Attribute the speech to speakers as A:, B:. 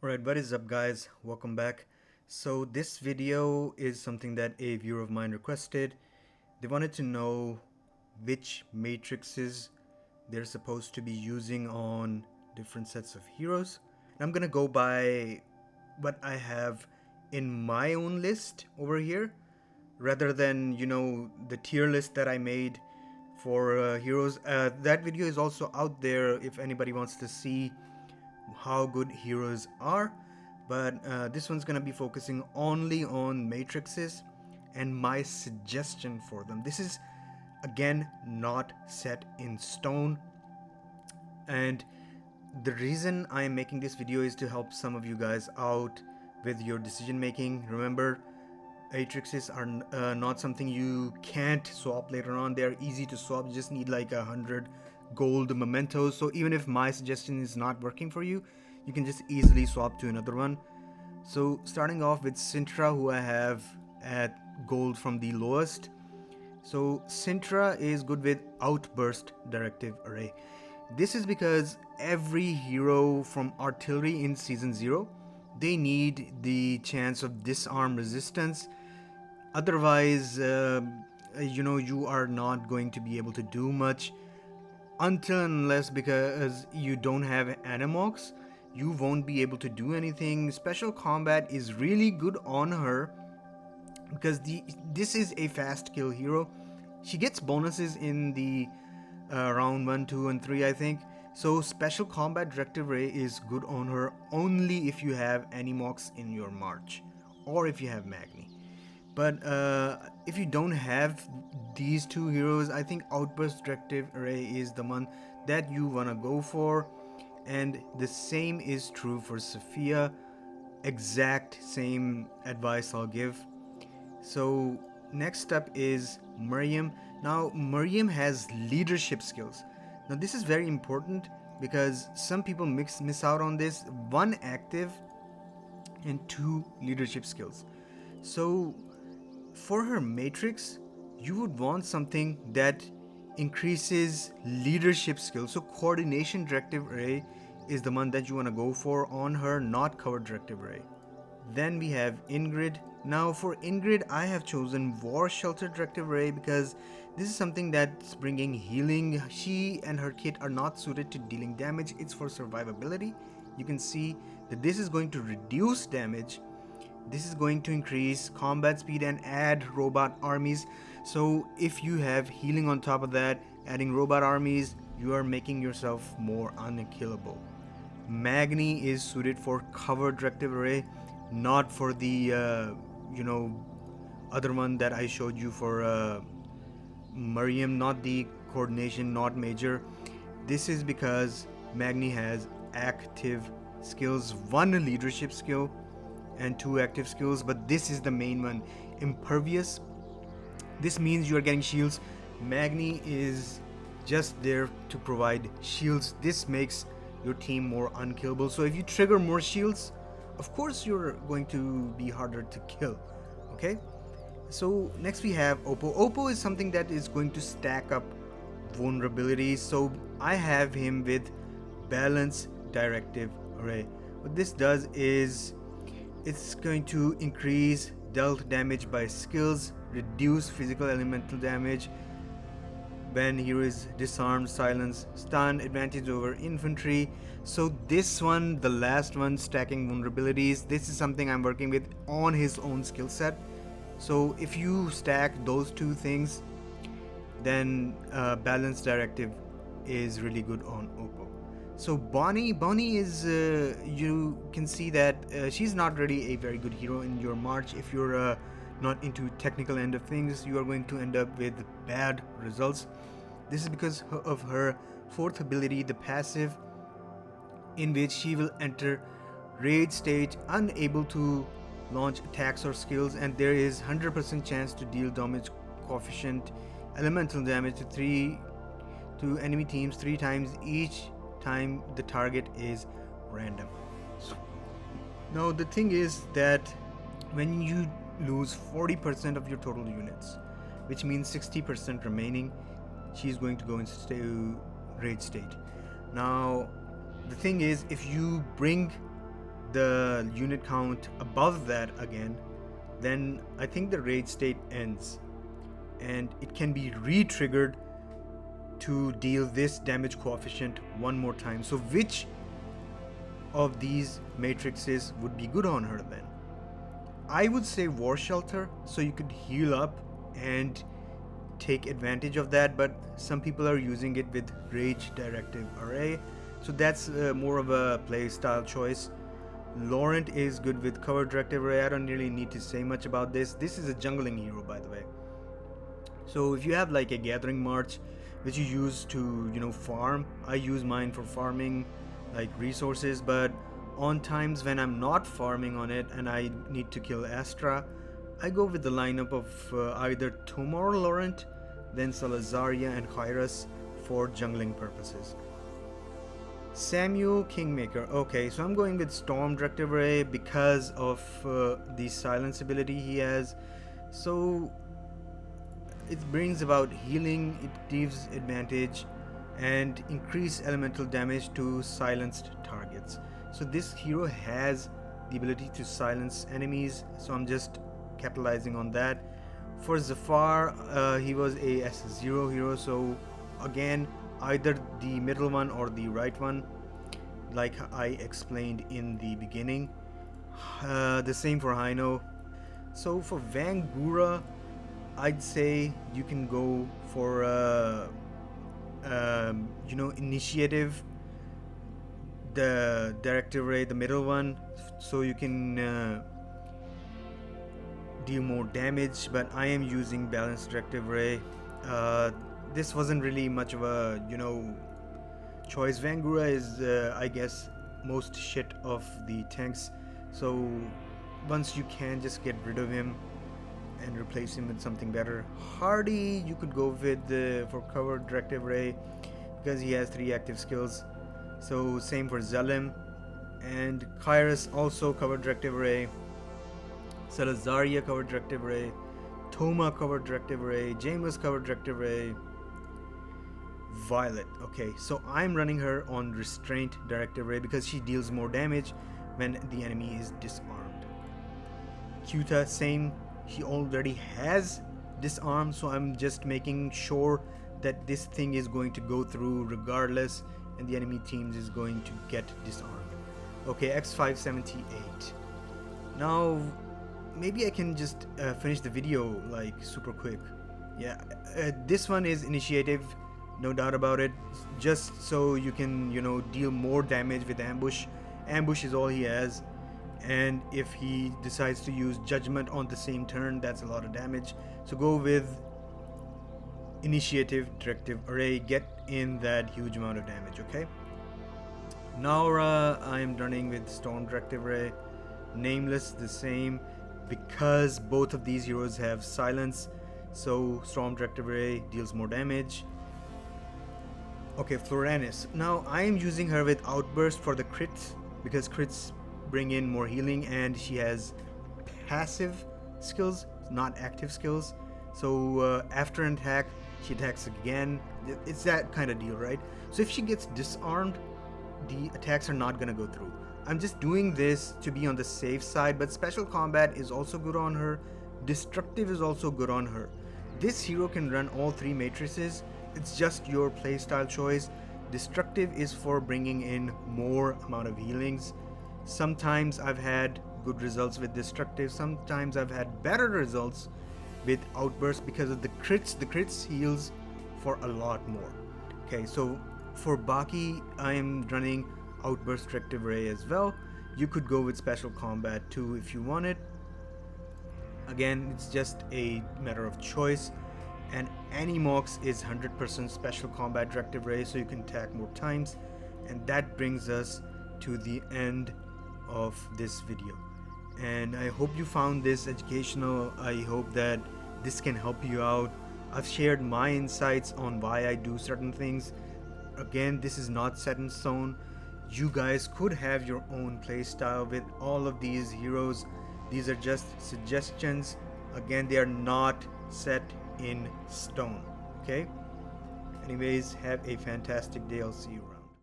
A: Alright, what is up guys? Welcome back. So this video is something that a viewer of mine requested. They wanted to know which matrices they're supposed to be using on different sets of heroes. And I'm gonna go by what I have in my own list over here rather than the tier list that I made for heroes. That video is also out there if anybody wants to see how good heroes are, but this one's gonna be focusing only on matrices and my suggestion for them. This is again not set in stone, and the reason I am making this video is to help some of you guys out with your decision making. Remember, matrices are not something you can't swap later on. They are easy to swap. You just need like 100 gold mementos. So even if my suggestion is not working for you, you can just easily swap to another one. So starting off with Sintra, who I have at gold from the lowest. So Sintra is good with Outburst Directive Array. This is because every hero from artillery in season 0, they need the chance of disarm resistance. Otherwise, you are not going to be able to do much until unless because you don't have Animox, you won't be able to do anything. Special combat is really good on her because this is a fast kill hero. She gets bonuses in the round 1, 2, and 3, I think. So special combat directive ray is good on her only if you have Animox in your march or if you have Magni. But if you don't have these two heroes, I think Outburst Directive Array is the one that you wanna go for. And the same is true for Sophia. Exact same advice I'll give. So next up is Miriam. Now Miriam has leadership skills. Now this is very important because some people miss out on this. 1 active and 2 leadership skills. So for her matrix, you would want something that increases leadership skills. So coordination directive array is the one that you want to go for on her, not cover directive array. Then we have Ingrid. Now for Ingrid, I have chosen War Shelter Directive Array because this is something that's bringing healing. She and her kit are not suited to dealing damage. It's for survivability. You can see that this is going to reduce damage. This is going to increase combat speed and add robot armies. So if you have healing on top of that, adding robot armies, you are making yourself more unkillable. Magni is suited for cover directive array, not for the other one that I showed you for Miriam, not the coordination, not major. This is because Magni has active skills, 1 leadership skill and 2 active skills, but this is the main one, impervious. This means you are getting shields. Magni is just there to provide shields. This makes your team more unkillable. So if you trigger more shields, of course you're going to be harder to kill. Okay, so next we have Oppo. Oppo is something that is going to stack up vulnerabilities. So I have him with balance directive array. What this does is it's going to increase dealt damage by skills, reduce physical elemental damage when hero is disarmed, silence, stun, advantage over infantry. So this one, the last one, stacking vulnerabilities, this is something I'm working with on his own skill set. So if you stack those 2 things, then balance directive is really good on Oppo. So Bonnie is, you can see that she's not really a very good hero in your march. If you're not into technical end of things, you are going to end up with bad results. This is because of her 4th ability, the passive, in which she will enter raid stage unable to launch attacks or skills, and there is 100% chance to deal damage coefficient elemental damage to enemy teams 3 times each time the target is random. Now the thing is that when you lose 40% of your total units, which means 60% remaining, she's going to go into raid state. Now the thing is, if you bring the unit count above that again, then I think the rage state ends, and it can be re-triggered to deal this damage coefficient one more time. So which of these matrices would be good on her then? I would say War Shelter, so you could heal up and take advantage of that, but some people are using it with Rage Directive Array, so that's more of a play style choice. Laurent is good with Cover Directive Array. I don't really need to say much about this. This is a jungling hero, by the way. So if you have like a Gathering March which you use to, you know, farm, I use mine for farming like resources, but on times when I'm not farming on it and I need to kill Astra, I go with the lineup of either Tomar or Laurent, then Salazaria and Kairos for jungling purposes. Samuel Kingmaker. Okay, so I'm going with Storm Directive Array because of the silence ability he has. So it brings about healing, it gives advantage, and increase elemental damage to silenced targets. So this hero has the ability to silence enemies, so I'm just capitalizing on that. For Zafar, he was a S0 hero, so again, either the middle one or the right one, like I explained in the beginning. The same for Hino. So for Vangura, I'd say you can go for you know, initiative, the directive array, the middle one, so you can deal more damage. But I am using balanced directive array. This wasn't really much of a, you know, choice. Vangura is I guess most shit of the tanks, so once you can just get rid of him and replace him with something better. Hardy you could go with for Cover Directive Array because he has 3 active skills. So same for Zelim, and Kairos also Cover Directive Array, Salazaria Cover Directive Array, Toma Cover Directive Array, James Cover Directive Array, Violet. Okay, so I'm running her on Restraint Directive Array because she deals more damage when the enemy is disarmed. Kyuta, same, he already has disarm, so I'm just making sure that this thing is going to go through regardless and the enemy teams is going to get disarmed. Okay, X578. Now maybe I can just finish the video like super quick. Yeah, this one is initiative, no doubt about it, just so you can, you know, deal more damage with ambush. Ambush is all he has, and if he decides to use judgment on the same turn, that's a lot of damage. So go with initiative directive array, get in that huge amount of damage. Okay, Naura I am running with Storm Directive Array. Nameless the same because both of these heroes have silence, so Storm Directive Array deals more damage. Okay, Floranis. Now I am using her with Outburst for the crits because crits bring in more healing, and she has passive skills, not active skills. So after an attack, she attacks again. It's that kind of deal, right? So if she gets disarmed, the attacks are not gonna go through. I'm just doing this to be on the safe side, but special combat is also good on her. Destructive is also good on her. This hero can run all 3 matrices. It's just your playstyle choice. Destructive is for bringing in more amount of healings. Sometimes I've had good results with Destructive. Sometimes I've had better results with Outburst because of the crits. The crits heals for a lot more. Okay, so for Baki, I am running Outburst Directive Array as well. You could go with Special Combat too if you want it. Again, it's just a matter of choice. And Animox is 100% Special Combat Directive Array, so you can attack more times. And that brings us to the end of this video. And I hope you found this educational. I hope that this can help you out. I've shared my insights on why I do certain things. Again, this is not set in stone. You guys could have your own playstyle with all of these heroes. These are just suggestions. Again, they are not set in stone. Okay? Anyways, have a fantastic day. I'll see you around.